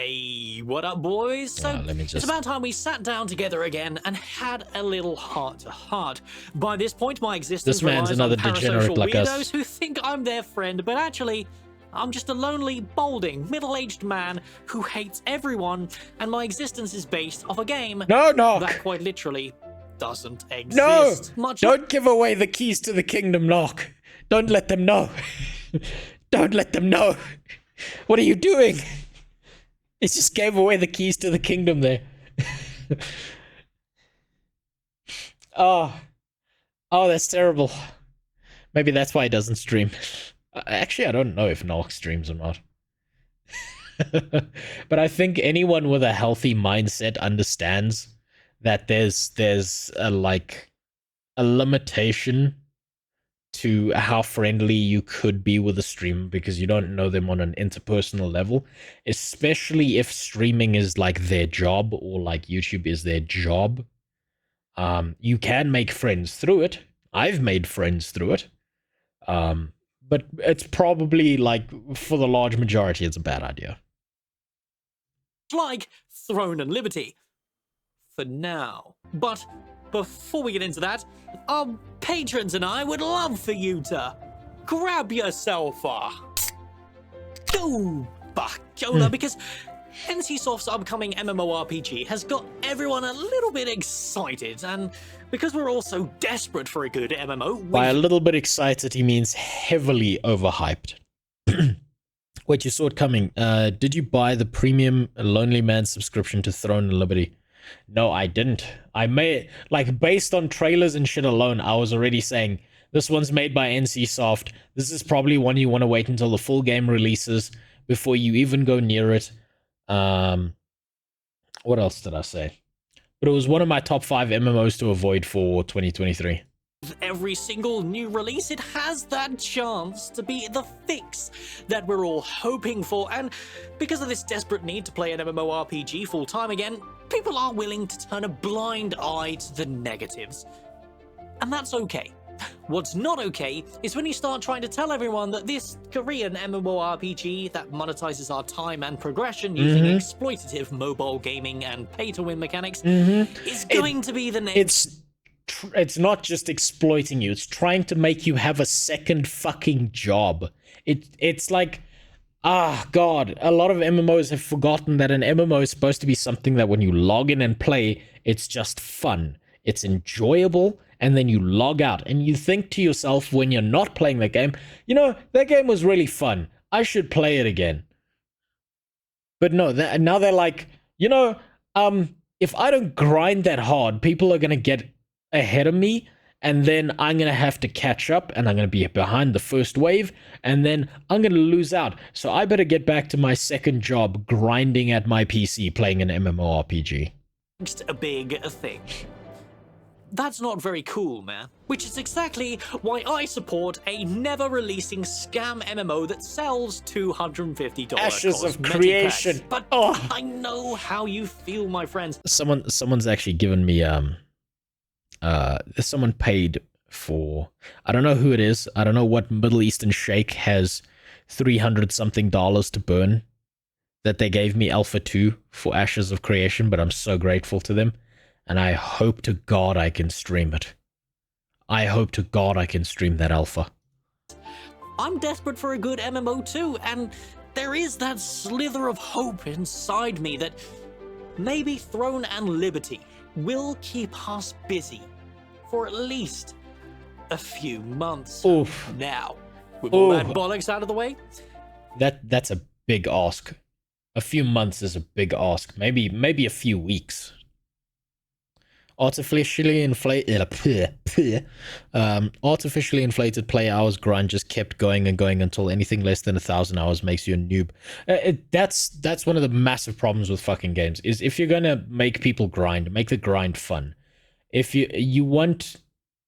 Hey, what up, boys? So, it's about time we sat down together again and had a little heart-to-heart. By this point, my existence relies on parasocial weirdos who think I'm their friend, but actually, I'm just a lonely, balding, middle-aged man who hates everyone, and my existence is based off a game that quite literally doesn't exist. Don't give away the keys to the kingdom, Narc. Don't let them know. Don't let them know. What are you doing? It just gave away the keys to the kingdom there. Oh, that's terrible. Maybe that's why he doesn't stream. Actually, I don't know if Narc streams or not. But I think anyone with a healthy mindset understands that there's a limitation to how friendly you could be with a streamer because you don't know them on an interpersonal level, especially if streaming is like their job or like YouTube is their job. You can make friends through it. I've made friends through it. But it's probably like for the large majority, it's a bad idea. Like Throne and Liberty. For now. But before we get into that, our patrons and I would love for you to grab yourself a bachola because NCSoft's upcoming MMORPG has got everyone a little bit excited, and because we're all so desperate for a good MMO... By a little bit excited, he means heavily overhyped. Wait, you saw it coming. Did you buy the premium Lonely Man subscription to Throne and Liberty? No, I didn't. I may, like, based on trailers and shit alone, I was already saying, this one's made by NCSoft. This is probably one you want to wait until the full game releases before you even go near it. What else did I say? But it was one of my top 5 MMOs to avoid for 2023. Every single new release, it has that chance to be the fix that we're all hoping for, and because of this desperate need to play an MMORPG full-time again, people are willing to turn a blind eye to the negatives. And that's okay. What's not okay is when you start trying to tell everyone that this Korean MMORPG that monetizes our time and progression using exploitative mobile gaming and pay-to-win mechanics is going to be the next... It's not just exploiting you, it's trying to make you have a second fucking job. It's like, God, a lot of MMOs have forgotten that an MMO is supposed to be something that when you log in and play, it's just fun. It's enjoyable, and then you log out, and you think to yourself when you're not playing that game, you know, that game was really fun. I should play it again. But no, now they're like, you know, if I don't grind that hard, people are going to get ahead of me, and then I'm going to have to catch up, and I'm going to be behind the first wave, and then I'm going to lose out. So I better get back to my second job, grinding at my PC, playing an MMORPG. Next a big thing. That's not very cool, man. Which is exactly why I support a never-releasing scam MMO that sells $250 Ashes of Creation. Packs. But I know how you feel, my friends. Someone's actually given me someone paid for, I don't know who it is, I don't know what Middle Eastern sheikh has $300 something to burn, that they gave me Alpha 2 for Ashes of Creation, but I'm so grateful to them, and I hope to God I can stream it. I hope to God I can stream that Alpha. I'm desperate for a good MMO too, and there is that slither of hope inside me that maybe Throne and Liberty will keep us busy for at least a few months. Oof. Now, with all that bollocks out of the way, that's a big ask. A few months is a big ask. Maybe a few weeks. Artificially inflated play hours grind just kept going and going until anything less than 1,000 hours makes you a noob. That's one of the massive problems with fucking games, is if you're gonna make people grind, make the grind fun. If you want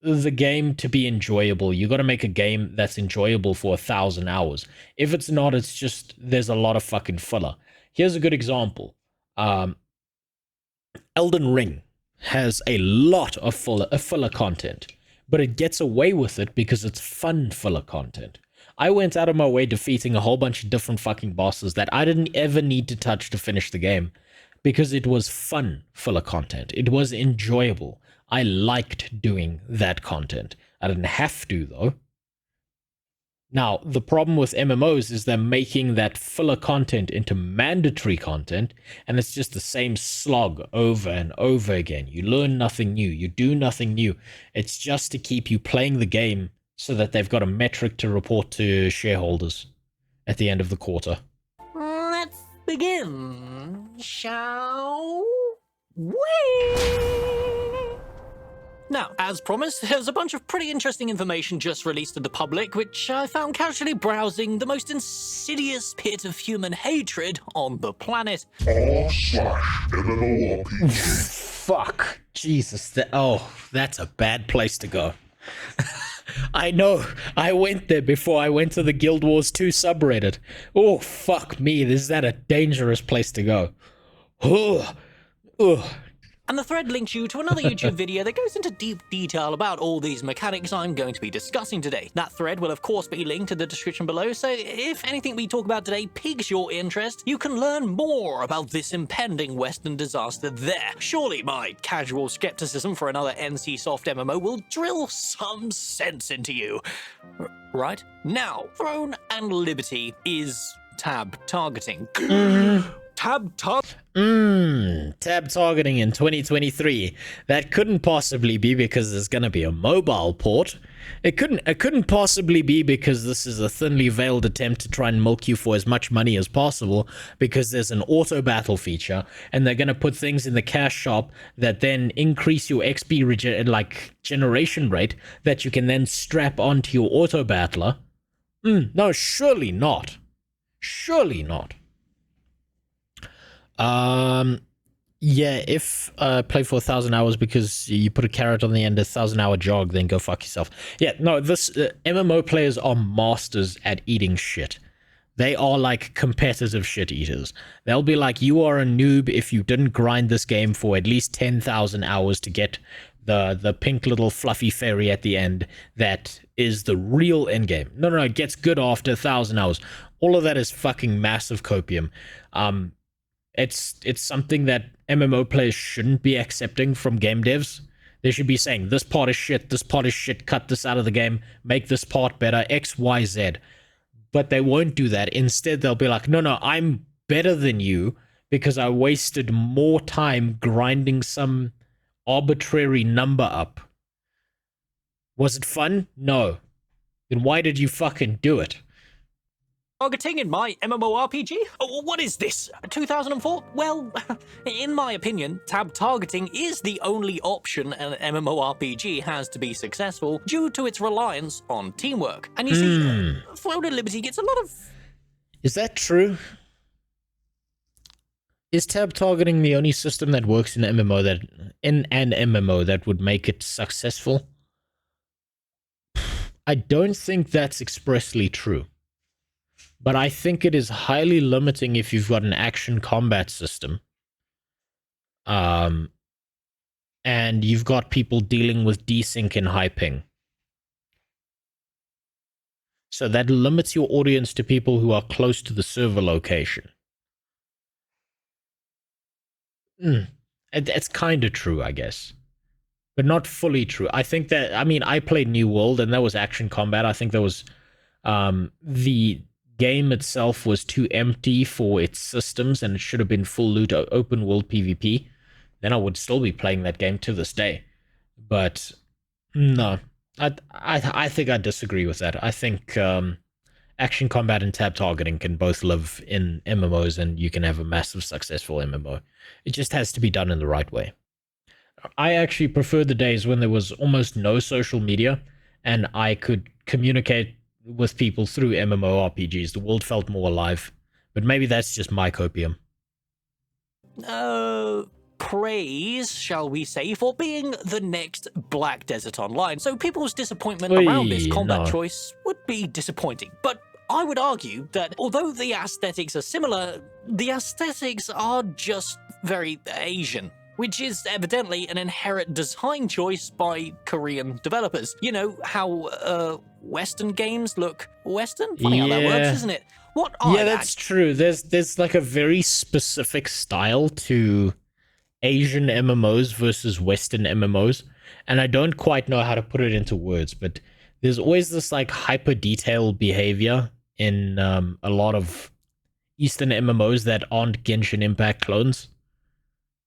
the game to be enjoyable, you got to make a game that's enjoyable for 1,000 hours. If it's not, it's just there's a lot of fucking filler. Here's a good example. Elden Ring has a lot of filler content, but it gets away with it because it's fun filler content. I went out of my way defeating a whole bunch of different fucking bosses that I didn't ever need to touch to finish the game because it was fun filler content. It was enjoyable. I liked doing that content. I didn't have to, though. Now, the problem with MMOs is they're making that filler content into mandatory content, and it's just the same slog over and over again. You learn nothing new. You do nothing new. It's just to keep you playing the game so that they've got a metric to report to shareholders at the end of the quarter. Let's begin, shall we? Now, as promised, there's a bunch of pretty interesting information just released to the public, which I found casually browsing the most insidious pit of human hatred on the planet. r/mmorpg. Fuck. Jesus. That's a bad place to go. I know. I went there before I went to the Guild Wars 2 subreddit. Oh, fuck me. Is that a dangerous place to go? Ugh. Ugh. And the thread links you to another YouTube video that goes into deep detail about all these mechanics I'm going to be discussing today. That thread will of course be linked in the description below, so if anything we talk about today piques your interest, you can learn more about this impending Western disaster there. Surely my casual skepticism for another NC-soft MMO will drill some sense into you. Right? Now, Throne and Liberty is tab targeting. Tab targeting in 2023. That couldn't possibly be because there's gonna be a mobile port. It couldn't possibly be because this is a thinly veiled attempt to try and milk you for as much money as possible, because there's an auto battle feature and they're gonna put things in the cash shop that then increase your XP generation rate that you can then strap onto your auto battler. No, surely not. Surely not. Yeah, if play for 1,000 hours because you put a carrot on the end of 1,000-hour jog, then go fuck yourself. Yeah, no, this MMO players are masters at eating shit. They are like competitive shit eaters. They'll be like, you are a noob if you didn't grind this game for at least 10,000 hours to get the pink little fluffy fairy at the end that is the real endgame. No, it gets good after 1,000 hours. All of that is fucking massive copium. It's something that MMO players shouldn't be accepting from game devs. They should be saying, this part is shit, cut this out of the game, make this part better, X, Y, Z. But they won't do that. Instead, they'll be like, no, I'm better than you because I wasted more time grinding some arbitrary number up. Was it fun? No. Then why did you fucking do it? Targeting in my MMORPG? Oh, what is this? 2004? Well, in my opinion, tab targeting is the only option an MMORPG has to be successful due to its reliance on teamwork. And you see, Throne and Liberty gets a lot of... Is that true? Is tab targeting the only system that works in an MMO that would make it successful? I don't think that's expressly true. But I think it is highly limiting if you've got an action combat system. And you've got people dealing with desync and high ping. So that limits your audience to people who are close to the server location. It's kind of true, I guess. But not fully true. I think that, I played New World and that was action combat. I think there was the game itself was too empty for its systems and it should have been full loot open world PvP. Then I would still be playing that game to this day. But no, I think I disagree with that. I think action combat and tab targeting can both live in MMOs and you can have a massive successful MMO. It just has to be done in the right way. I actually prefer the days when there was almost no social media and I could communicate with people through MMORPGs. The world felt more alive. But maybe that's just my copium. Praise, shall we say, for being the next Black Desert Online. So people's disappointment around this combat choice would be disappointing. But I would argue that although the aesthetics are similar, the aesthetics are just very Asian. which is evidently an inherent design choice by Korean developers. You know how Western games look Western? Funny how that works, isn't it? What Yeah, that's true. There's like a very specific style to Asian MMOs versus Western MMOs, and I don't quite know how to put it into words, but there's always this like hyper detailed behavior in a lot of Eastern MMOs that aren't Genshin Impact clones.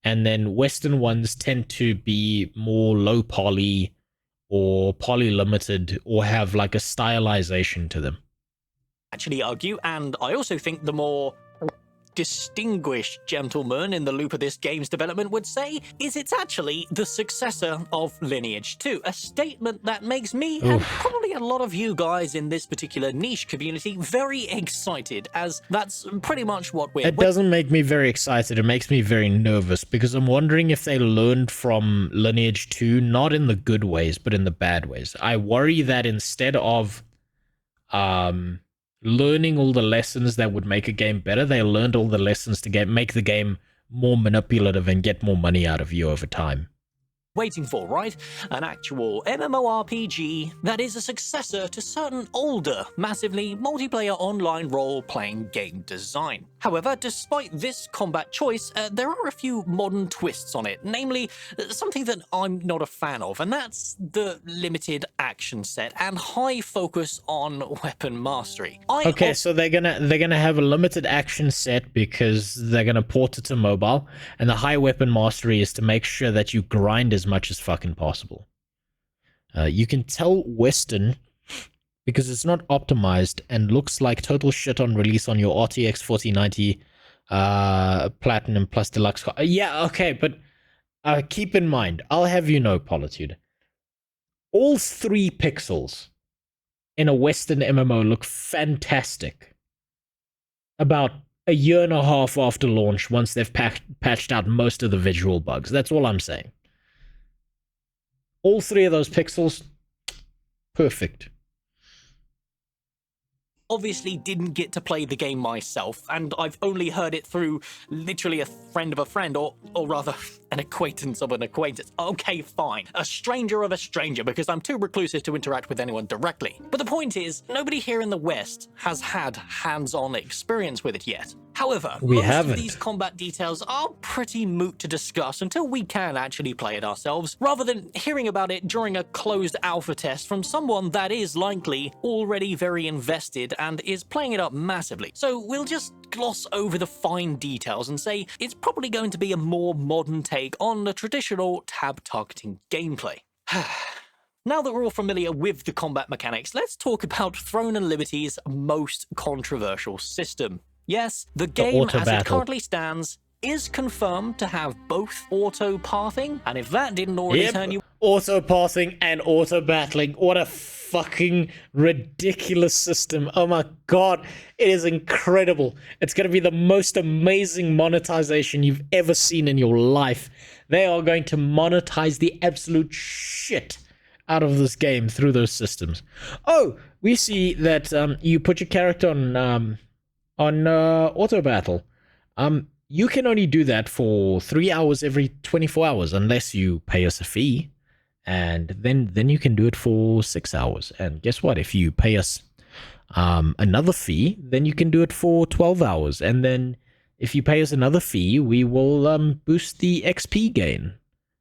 And then Western ones tend to be more low poly or poly limited or have like a stylization to them. Actually argue, and I also think the more distinguished gentleman in the loop of this game's development would say is it's actually the successor of Lineage 2, a statement that makes me and probably a lot of you guys in this particular niche community very excited, as that's pretty much what we're... It doesn't make me very excited, it makes me very nervous, because I'm wondering if they learned from Lineage 2, not in the good ways, but in the bad ways. I worry that instead of learning all the lessons that would make a game better, they learned all the lessons to make the game more manipulative and get more money out of you over time. Waiting for, right? An actual MMORPG that is a successor to certain older, massively multiplayer online role-playing game design. However, despite this combat choice, there are a few modern twists on it, namely something that I'm not a fan of, and that's the limited action set and high focus on weapon mastery. Okay, so they're gonna have a limited action set because they're gonna port it to mobile, and the high weapon mastery is to make sure that you grind as much as fucking possible. You can tell Western because it's not optimized and looks like total shit on release on your RTX 4090 Platinum plus Deluxe. Yeah, okay, but keep in mind, I'll have you know, Politude, all 3 pixels in a Western MMO look fantastic about a year and a half after launch, once they've patched out most of the visual bugs. That's all I'm saying. All 3 of those pixels, perfect. Obviously didn't get to play the game myself, and I've only heard it through literally a friend of a friend, or rather, an acquaintance of an acquaintance. Okay, fine. A stranger of a stranger, because I'm too reclusive to interact with anyone directly. But the point is, nobody here in the West has had hands-on experience with it yet. However, most of these combat details are pretty moot to discuss until we can actually play it ourselves, rather than hearing about it during a closed alpha test from someone that is likely already very invested and is playing it up massively. So we'll just gloss over the fine details and say it's probably going to be a more modern take on the traditional tab targeting gameplay. Now that we're all familiar with the combat mechanics, let's talk about Throne and Liberty's most controversial system. Yes, the game as it currently stands is confirmed to have both auto-pathing, and if that didn't already turn you... Auto-pathing and auto-battling. What a fucking ridiculous system. Oh my god, it is incredible. It's going to be the most amazing monetization you've ever seen in your life. They are going to monetize the absolute shit out of this game through those systems. Oh, we see that you put your character on auto battle. You can only do that for 3 hours every 24 hours unless you pay us a fee, and then you can do it for 6 hours. And guess what? If you pay us another fee, then you can do it for 12 hours. And then if you pay us another fee, we will boost the XP gain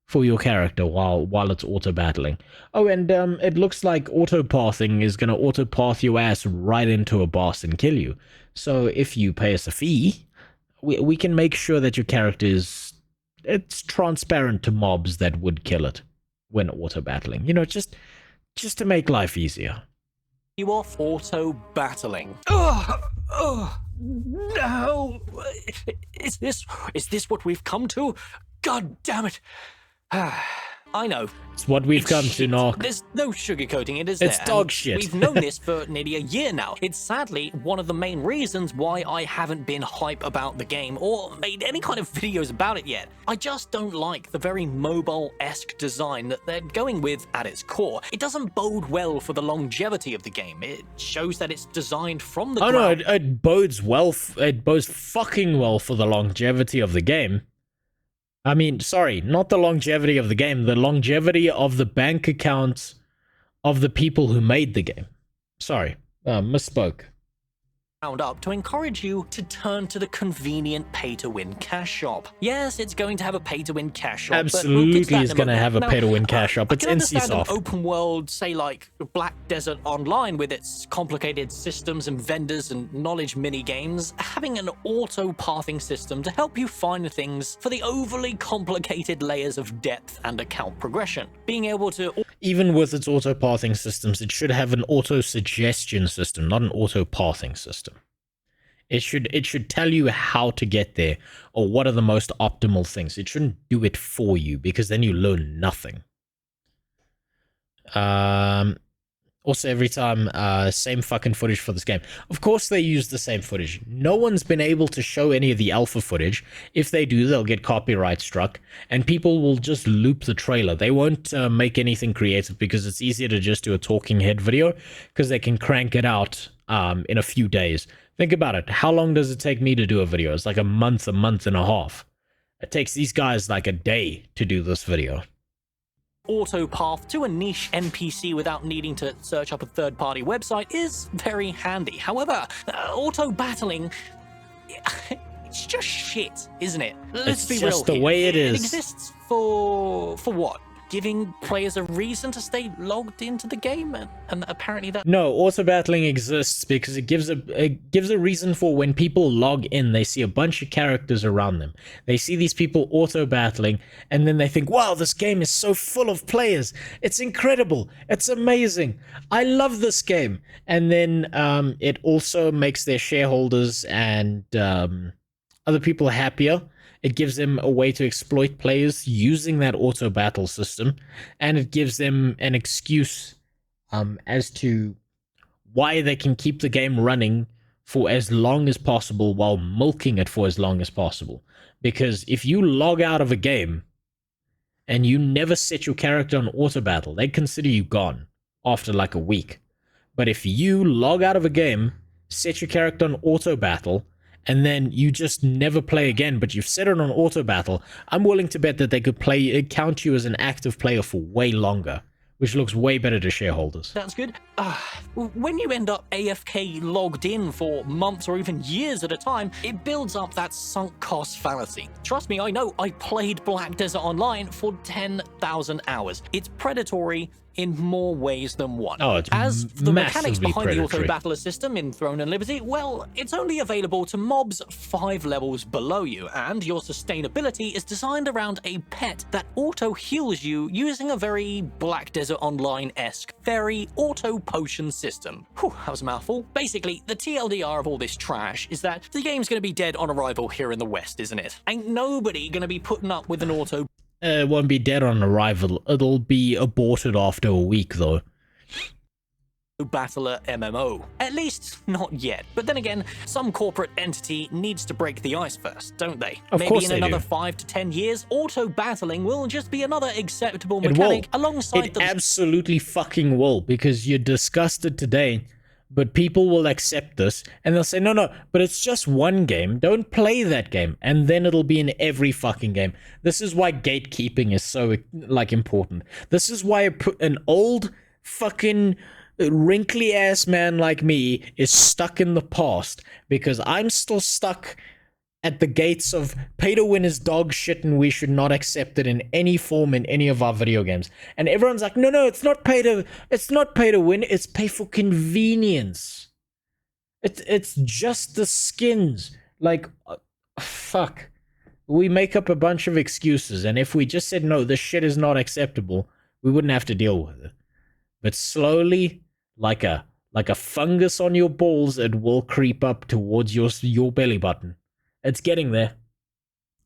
for your character while it's auto battling. Oh, and it looks like auto pathing is going to auto path your ass right into a boss and kill you. So if you pay us a fee, we can make sure that your character it's transparent to mobs that would kill it when auto battling. You know, just to make life easier. You off auto battling. Oh no! Is this what we've come to? God damn it! I know. It's what we've come to, Narc. There's no sugarcoating it, is there? It's dog shit. We've known this for nearly a year now. It's sadly one of the main reasons why I haven't been hype about the game or made any kind of videos about it yet. I just don't like the very mobile-esque design that they're going with at its core. It doesn't bode well for the longevity of the game. It shows that it's designed from the ground. Oh no, it bodes well. It bodes fucking well for the longevity of the game. I mean, sorry, not the longevity of the game, the longevity of the bank accounts of the people who made the game. Sorry, misspoke. Up to encourage you to turn to the convenient pay-to-win cash shop. Yes, it's going to have a pay-to-win cash shop. Absolutely is going to have a pay-to-win cash shop. It's I can understand NCSoft. an open world, say like Black Desert Online, with its complicated systems and vendors and knowledge mini games, having an auto-pathing system to help you find things for the overly complicated layers of depth and account progression. Being able to... Even with its auto-pathing systems, it should have an auto-suggestion system, not an auto-pathing system. It should tell you how to get there, or what are the most optimal things. It shouldn't do it for you, because then you learn nothing. Also, every time, same fucking footage for this game. Of course they use the same footage. No one's been able to show any of the alpha footage. If they do, they'll get copyright struck, and people will just loop the trailer. They won't make anything creative, because it's easier to just do a talking head video, because they can crank it out in a few days. Think about it. How long does it take me to do a video? It's like a month and a half. It takes these guys like a day to do this video. Auto path to a niche NPC without needing to search up a third-party website is very handy. However, auto battling, it's just shit, isn't it? Let's be real. It's just the way it is. It exists for what? Giving players a reason to stay logged into the game, and apparently that... No, auto battling exists because it gives a reason for when people log in, they see a bunch of characters around them. They see these people auto battling, and then they think, wow, this game is so full of players. It's incredible. It's amazing. I love this game. And then it also makes their shareholders and other people happier. It gives them a way to exploit players using that auto battle system, and it gives them an excuse as to why they can keep the game running for as long as possible while milking it for as long as possible. Because if you log out of a game and you never set your character on auto battle, they consider you gone after like a week. But if you log out of a game, set your character on auto battle, and then you just never play again, but you've set it on auto battle, I'm willing to bet that they could count you as an active player for way longer, which looks way better to shareholders. That's good. When you end up AFK logged in for months or even years at a time, it builds up that sunk cost fallacy. Trust me, I know. I played Black Desert Online for 10,000 hours. It's predatory in more ways than one. Oh, it's As for the mechanics behind predatory. the auto battler system in Throne and Liberty, well, it's only available to mobs 5 levels below you, and your sustainability is designed around a pet that auto heals you using a very Black Desert Online-esque fairy auto potion system. Whew, that was a mouthful. Basically, the TLDR of all this trash is that the game's gonna be dead on arrival here in the West, isn't it? Ain't nobody gonna be putting up with an auto It won't be dead on arrival. It'll be aborted after a week, though. battler MMO. At least, not yet. But then again, some corporate entity needs to break the ice first, don't they? Of Maybe course in they another do. 5 to 10 years, auto battling will just be another acceptable mechanic alongside It absolutely fucking will, because you discussed it today, but people will accept this, and they'll say, no, but it's just one game. Don't play that game. And then it'll be in every fucking game. This is why gatekeeping is so, like, important. This is why an old fucking wrinkly-ass man like me is stuck in the past, because I'm still stuck at the gates of pay to win is dog shit and we should not accept it in any form in any of our video games. And everyone's like, no, it's not pay to win, it's pay for convenience. It's just the skins. Like, fuck. We make up a bunch of excuses, and if we just said, no, this shit is not acceptable, we wouldn't have to deal with it. But slowly, like a fungus on your balls, it will creep up towards your belly button. It's getting there.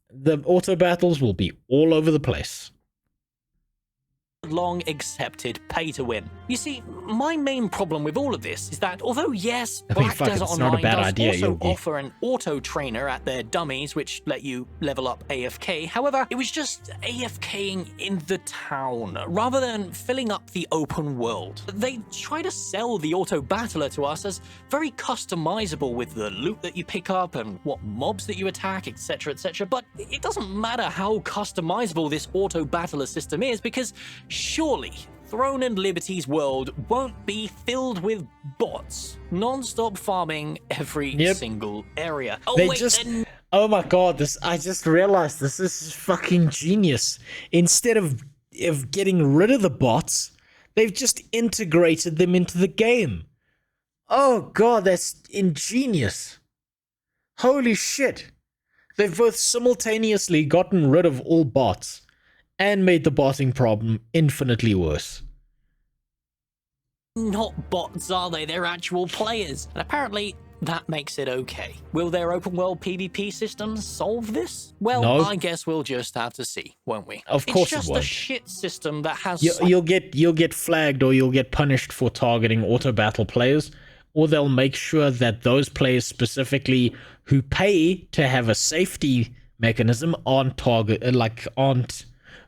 The auto battles will be all over the place. long accepted pay to win. You see, my main problem with all of this is that although yes, Black fuck it, Desert it's not a Online bad does idea, also Yogi. offer an auto trainer at their dummies which let you level up AFK, however, it was just AFKing in the town rather than filling up the open world. They try to sell the auto battler to us as very customizable with the loot that you pick up and what mobs that you attack, etc, etc, but it doesn't matter how customizable this auto battler system is because surely Throne and Liberty's world won't be filled with bots non-stop farming every single area. Oh They wait, just oh my god, I just realized this is fucking genius. Instead of getting rid of the bots, they've just integrated them into the game. Oh god, that's ingenious. Holy shit. They've both simultaneously gotten rid of all bots and made the botting problem infinitely worse. not bots, are they? They're actual players. And apparently that makes it okay. Will their open world PvP systems solve this? Well, No. I guess we'll just have to see, won't we? Of course it It's just won't. a shit system that has You'll get flagged or you'll get punished for targeting auto battle players, or they'll make sure that those players specifically who pay to have a safety mechanism aren't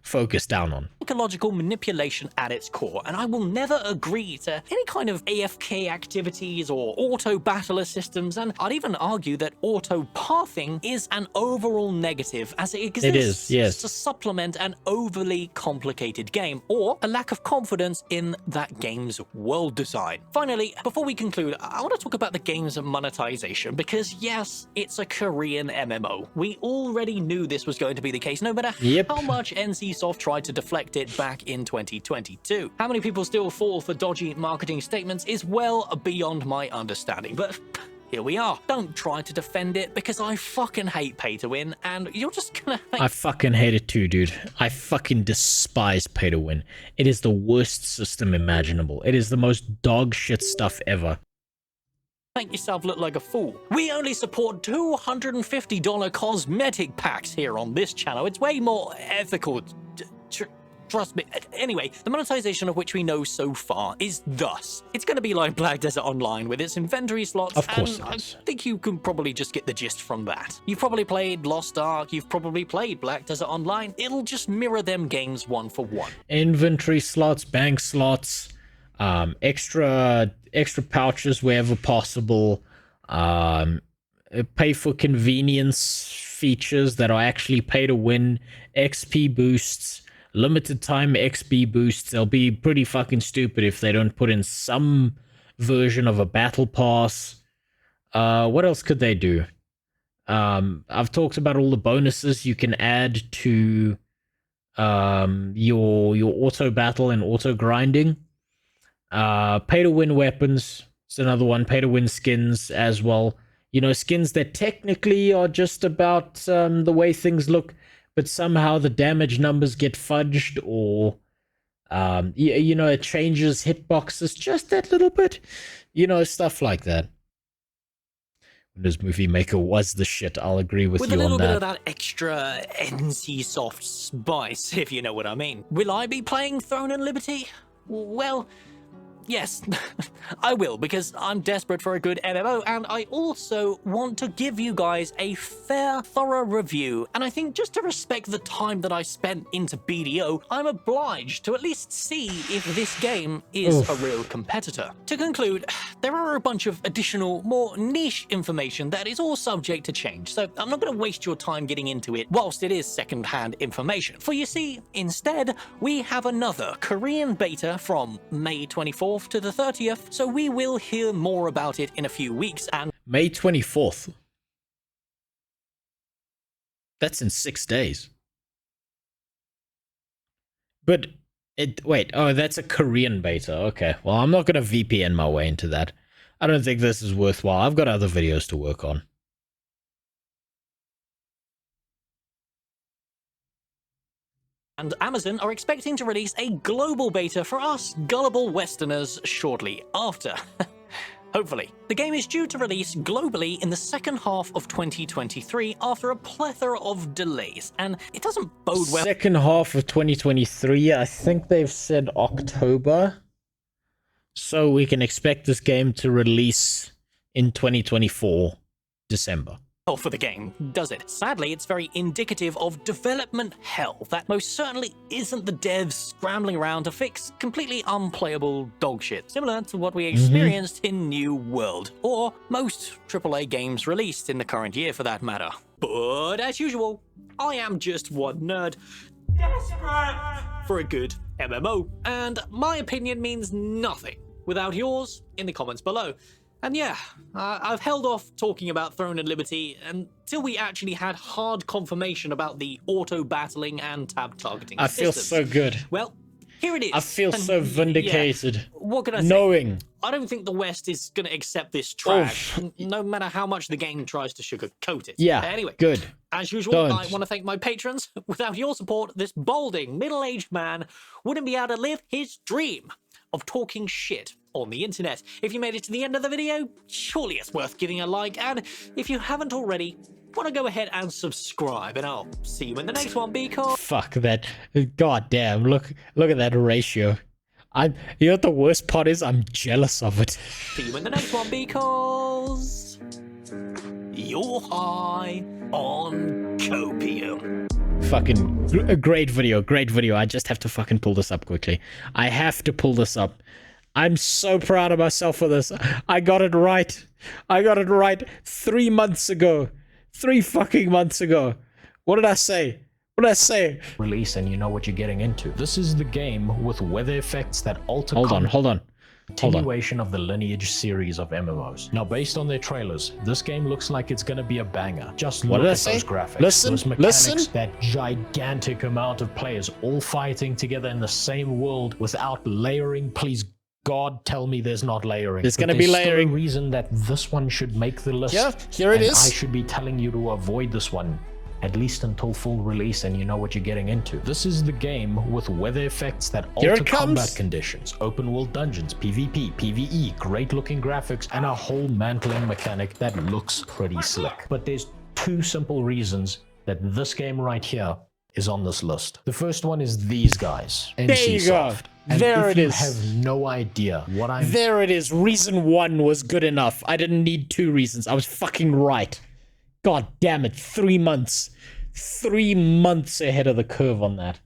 focused down on. psychological manipulation at its core, and I will never agree to any kind of AFK activities or auto battler systems, and I'd even argue that auto pathing is an overall negative as it exists It is, yes. to supplement an overly complicated game or a lack of confidence in that game's world design. Finally, before we conclude, I want to talk about the game's monetization because yes, it's a Korean MMO. We already knew this was going to be the case no matter how much NCSoft tried to deflect it back in 2022. How many people still fall for dodgy marketing statements is well beyond my understanding, but here we are. Don't try to defend it because I fucking hate pay to win and you're just gonna I fucking hate it too, dude. I fucking despise pay to win. It is the worst system imaginable. It is the most dog shit stuff ever. make yourself look like a fool. We only support $250 cosmetic packs here on this channel. It's way more ethical. Trust me. Anyway, the monetization of which we know so far is thus. It's going to be like Black Desert Online with its inventory slots, Of course and it I is. think you can probably just get the gist from that. You've probably played Lost Ark, you've probably played Black Desert Online. It'll just mirror them games one for one. Inventory slots, bank slots, extra pouches wherever possible, pay for convenience features that are actually pay to win, XP boosts, limited time XP boosts. They'll be pretty fucking stupid if they don't put in some version of a battle pass. What else could they do? I've talked about all the bonuses you can add to your auto battle and auto grinding. Pay to win weapons. It's another one. Pay to win skins as well. You know, skins that technically are just about the way things look, but somehow the damage numbers get fudged, or you know, it changes hitboxes just that little bit. You know, stuff like that. Windows Movie Maker was the shit. I'll agree with With you a little on bit that. of that extra NCSoft spice, if you know what I mean. Will I be playing Throne and Liberty? Well, yes, I will, because I'm desperate for a good MMO, and I also want to give you guys a fair, thorough review. And I think just to respect the time that I spent into BDO, I'm obliged to at least see if this game is a real competitor. To conclude, there are a bunch of additional, more niche information that is all subject to change, so I'm not going to waste your time getting into it whilst it is second-hand information. For you see, instead, we have another Korean beta from May 24th to the 30th, so we will hear more about it in a few weeks, and May 24th. That's in 6 days. But wait, oh, that's a Korean beta. Okay, well, I'm not going to VPN my way into that. I don't think this is worthwhile. I've got other videos to work on. Amazon are expecting to release a global beta for us gullible Westerners shortly after. Hopefully. The game is due to release globally in the second half of 2023 after a plethora of delays, and it doesn't bode well. Second half of 2023, I think they've said October. So we can expect this game to release in 2024, December. For the game, does it? Sadly, it's very indicative of development hell that most certainly isn't the devs scrambling around to fix completely unplayable dogshit, similar to what we experienced in New World, or most AAA games released in the current year for that matter. But as usual, I am just one nerd, desperate for a good MMO, and my opinion means nothing without yours in the comments below. And yeah, I've held off talking about Throne and Liberty until we actually had hard confirmation about the auto-battling and tab targeting I feel so good. Well, here it is. I feel so vindicated. Yeah, what can I say? Knowing. I don't think the West is going to accept this trash, no matter how much the game tries to sugarcoat it. Yeah, anyway, good. As usual, I want to thank my patrons. Without your support, this balding, middle-aged man wouldn't be able to live his dream of talking shit on the internet. If you made it to the end of the video, surely it's worth giving a like, and if you haven't already, want to go ahead and subscribe, and I'll see you in the next one, because fuck that. God damn, look at that ratio. You know what the worst part is? I'm jealous of it. See you in the next one, because you're high on copium. Fucking a great video. I just have to fucking pull this up quickly. I have to pull this up. I'm so proud of myself for this. I got it right. 3 months ago. 3 fucking months ago. What did I say? Release and you know what you're getting into. This is the game with weather effects that alter Hold on. continuation of the lineage series of MMOs. Now, based on their trailers, this game looks like it's going to be a banger. Just look at those graphics, those mechanics, that gigantic amount of players all fighting together in the same world without layering. Please, God, tell me there's not layering. There's going to be layering. Still a reason that this one should make the list. Yeah, here it is. I should be telling you to avoid this one, at least until full release and you know what you're getting into. This is the game with weather effects that alter combat conditions, open world dungeons, PvP, PvE, great looking graphics, and a whole mantling mechanic that looks pretty slick. But there's 2 simple reasons that this game right here is on this list. The first one is these guys, There you go. There it is. You have no idea what I'm... There it is. Reason 1 was good enough. I didn't need 2 reasons. I was fucking right. God damn it. 3 months. 3 months ahead of the curve on that.